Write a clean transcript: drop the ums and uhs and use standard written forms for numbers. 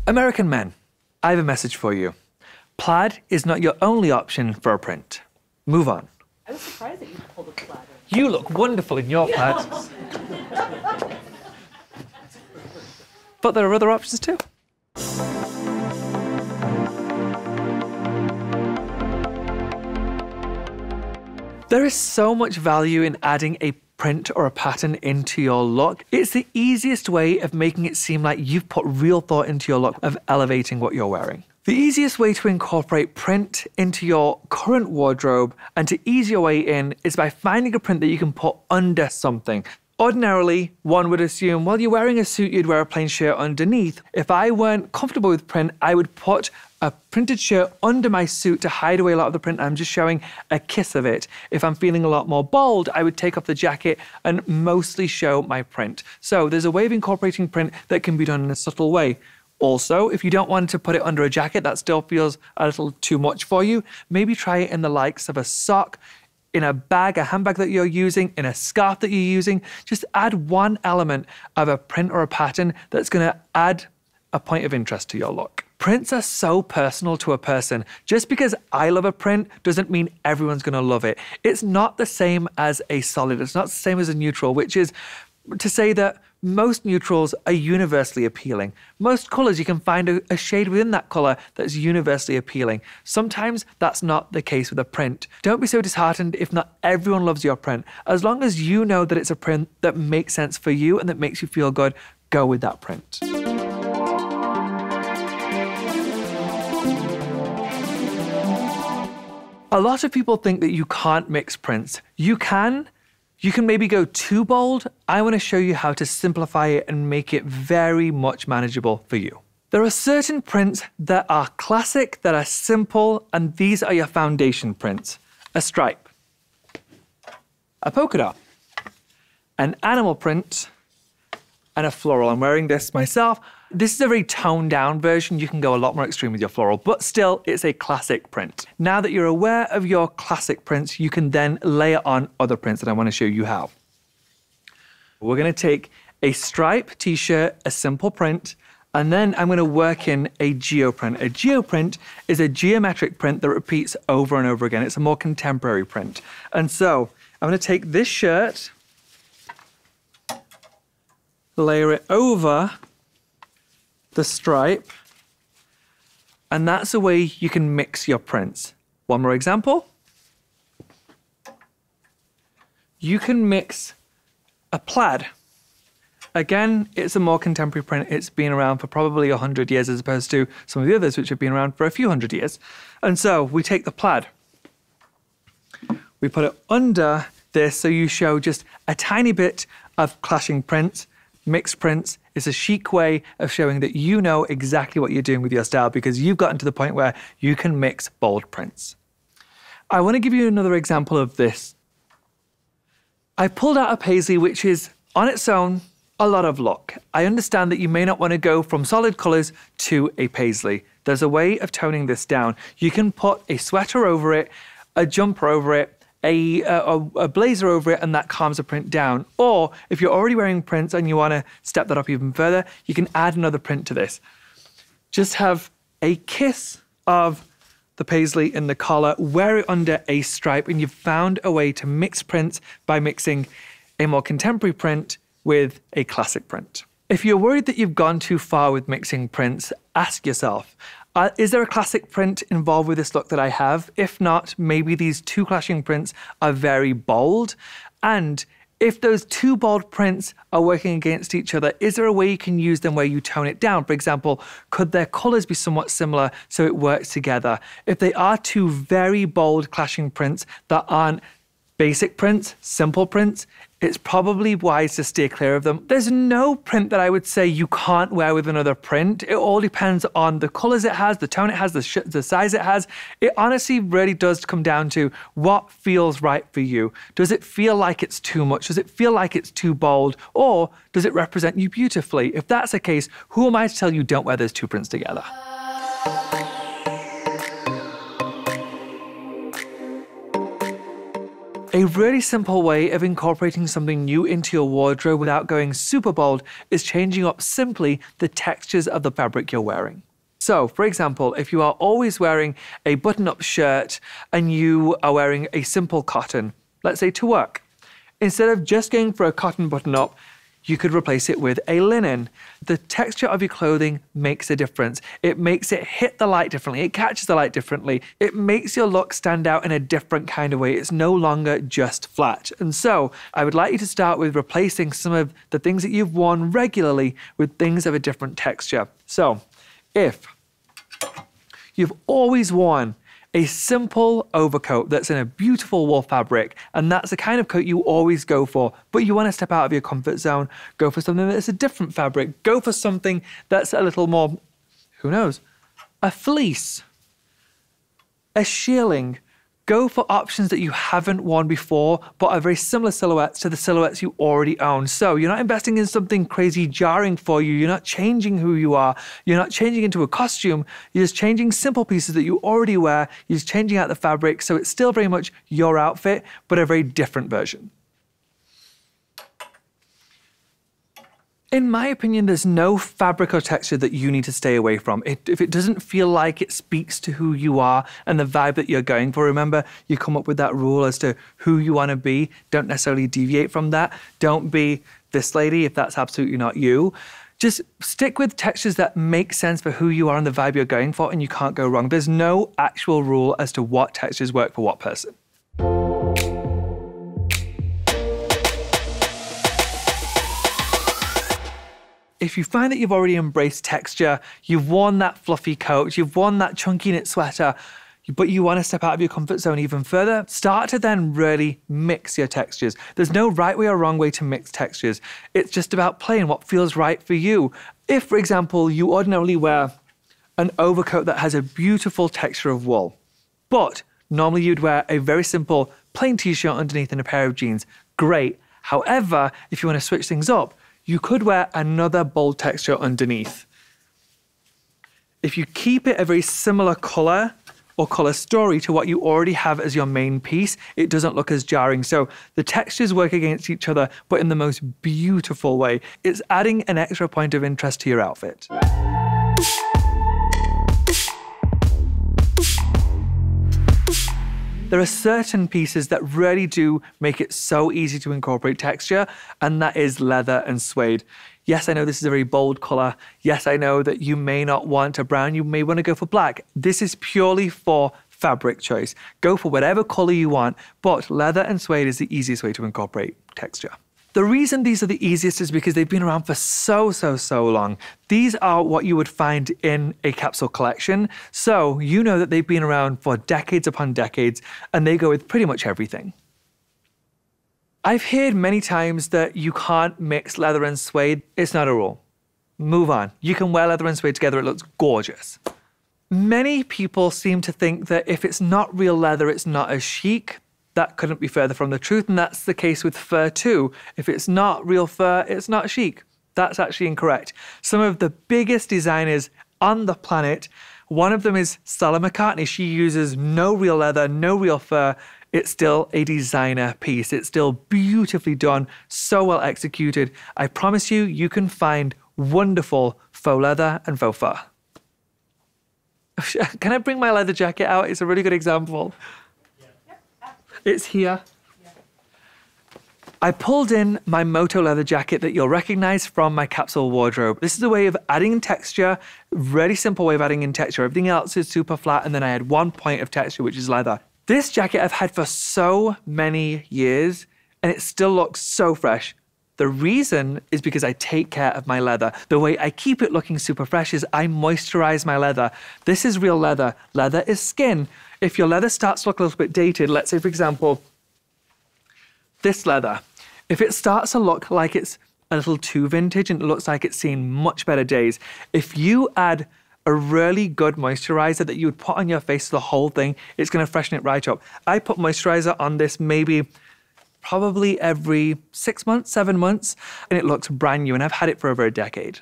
American men, I have a message for you. Plaid is not your only option for a print. Move on. I was surprised that you pulled a plaid. You look wonderful in your plaid. But there are other options too. There is so much value in adding a print or a pattern into your look. It's the easiest way of making it seem like you've put real thought into your look, of elevating what you're wearing. The easiest way to incorporate print into your current wardrobe and to ease your way in is by finding a print that you can put under something. Ordinarily, one would assume, well, you're wearing a suit, you'd wear a plain shirt underneath. If I weren't comfortable with print, I would put a printed shirt under my suit to hide away a lot of the print. I'm just showing a kiss of it. If I'm feeling a lot more bold, I would take off the jacket and mostly show my print. So there's a way of incorporating print that can be done in a subtle way. Also, if you don't want to put it under a jacket, that still feels a little too much for you, maybe try it in the likes of a sock, in a bag, a handbag that you're using, in a scarf that you're using. Just add one element of a print or a pattern that's going to add a point of interest to your look. Prints are so personal to a person. Just because I love a print doesn't mean everyone's going to love it. It's not the same as a solid. It's not the same as a neutral, which is to say that most neutrals are universally appealing. Most colors, you can find a shade within that color that's universally appealing. Sometimes that's not the case with a print. Don't be so disheartened if not everyone loves your print. As long as you know that it's a print that makes sense for you and that makes you feel good, go with that print. A lot of people think that you can't mix prints. You can. You can maybe go too bold. I want to show you how to simplify it and make it very much manageable for you. There are certain prints that are classic, that are simple, and these are your foundation prints. A stripe, a polka dot, an animal print, and a floral. I'm wearing this myself. This is a very toned down version. You can go a lot more extreme with your floral, but still it's a classic print. Now that you're aware of your classic prints, you can then layer on other prints, and I want to show you how. We're going to take a stripe t-shirt, a simple print, and then I'm going to work in a geoprint. A geoprint is a geometric print that repeats over and over again. It's a more contemporary print. And so I'm going to take this shirt, layer it over the stripe, and that's a way you can mix your prints. One more example. You can mix a plaid. Again, it's a more contemporary print. It's been around for probably 100 years as opposed to some of the others which have been around for a few hundred years. And so we take the plaid, we put it under this so you show just a tiny bit of clashing prints. Mixed prints is a chic way of showing that you know exactly what you're doing with your style because you've gotten to the point where you can mix bold prints. I want to give you another example of this. I pulled out a paisley which is on its own a lot of look. I understand that you may not want to go from solid colors to a paisley. There's a way of toning this down. You can put a sweater over it, a jumper over it, a blazer over it, and that calms the print down. Or if you're already wearing prints and you want to step that up even further, you can add another print to this. Just have a kiss of the paisley in the collar, wear it under a stripe, and you've found a way to mix prints by mixing a more contemporary print with a classic print. If you're worried that you've gone too far with mixing prints, ask yourself, is there a classic print involved with this look that I have? If not, maybe these two clashing prints are very bold. And if those two bold prints are working against each other, is there a way you can use them where you tone it down? For example, could their colors be somewhat similar so it works together? If they are two very bold clashing prints that aren't basic prints, simple prints, it's probably wise to steer clear of them. There's no print that I would say you can't wear with another print. It all depends on the colors it has, the tone it has, the size it has. It honestly really does come down to what feels right for you. Does it feel like it's too much? Does it feel like it's too bold? Or does it represent you beautifully? If that's the case, who am I to tell you don't wear those two prints together? A really simple way of incorporating something new into your wardrobe without going super bold is changing up simply the textures of the fabric you're wearing. So, for example, if you are always wearing a button-up shirt and you are wearing a simple cotton, let's say to work, instead of just going for a cotton button-up, you could replace it with a linen. The texture of your clothing makes a difference. It makes it hit the light differently. It catches the light differently. It makes your look stand out in a different kind of way. It's no longer just flat. And so I would like you to start with replacing some of the things that you've worn regularly with things of a different texture. So if you've always worn a simple overcoat that's in a beautiful wool fabric, and that's the kind of coat you always go for, but you want to step out of your comfort zone, go for something that's a different fabric, go for something that's a little more, who knows, a fleece, a shearling. Go for options that you haven't worn before, but are very similar silhouettes to the silhouettes you already own. So you're not investing in something crazy jarring for you. You're not changing who you are. You're not changing into a costume. You're just changing simple pieces that you already wear. You're just changing out the fabric. So it's still very much your outfit, but a very different version. In my opinion, there's no fabric or texture that you need to stay away from. If it doesn't feel like it speaks to who you are and the vibe that you're going for, remember, you come up with that rule as to who you want to be. Don't necessarily deviate from that. Don't be this lady if that's absolutely not you. Just stick with textures that make sense for who you are and the vibe you're going for, and you can't go wrong. There's no actual rule as to what textures work for what person. If you find that you've already embraced texture, you've worn that fluffy coat, you've worn that chunky knit sweater, but you want to step out of your comfort zone even further, start to then really mix your textures. There's no right way or wrong way to mix textures. It's just about playing what feels right for you. If, for example, you ordinarily wear an overcoat that has a beautiful texture of wool, but normally you'd wear a very simple plain t-shirt underneath and a pair of jeans, great. However, if you want to switch things up, you could wear another bold texture underneath. If you keep it a very similar color or color story to what you already have as your main piece, it doesn't look as jarring. So the textures work against each other, but in the most beautiful way. It's adding an extra point of interest to your outfit. There are certain pieces that really do make it so easy to incorporate texture, and that is leather and suede. Yes, I know this is a very bold color. Yes, I know that you may not want a brown, you may want to go for black. This is purely for fabric choice. Go for whatever color you want, but leather and suede is the easiest way to incorporate texture. The reason these are the easiest is because they've been around for so long. These are what you would find in a capsule collection. So you know that they've been around for decades upon decades, and they go with pretty much everything. I've heard many times that you can't mix leather and suede. It's not a rule. Move on. You can wear leather and suede together. It looks gorgeous. Many people seem to think that if it's not real leather, it's not as chic. That couldn't be further from the truth, and that's the case with fur too. If it's not real fur, it's not chic. That's actually incorrect. Some of the biggest designers on the planet, one of them is Stella McCartney. She uses no real leather, no real fur. It's still a designer piece. It's still beautifully done, so well executed. I promise you, you can find wonderful faux leather and faux fur. Can I bring my leather jacket out? It's a really good example. It's here. Yeah. I pulled in my Moto leather jacket that you'll recognize from my capsule wardrobe. This is a way of adding in texture, really simple way of adding in texture. Everything else is super flat, and then I had one point of texture, which is leather. This jacket I've had for so many years, and it still looks so fresh. The reason is because I take care of my leather. The way I keep it looking super fresh is I moisturize my leather. This is real leather. Leather is skin. If your leather starts to look a little bit dated, let's say, for example, this leather, if it starts to look like it's a little too vintage and it looks like it's seen much better days, if you add a really good moisturizer that you would put on your face, the whole thing, it's going to freshen it right up. I put moisturizer on this probably every 6 months, 7 months, and it looks brand new, and I've had it for over a decade.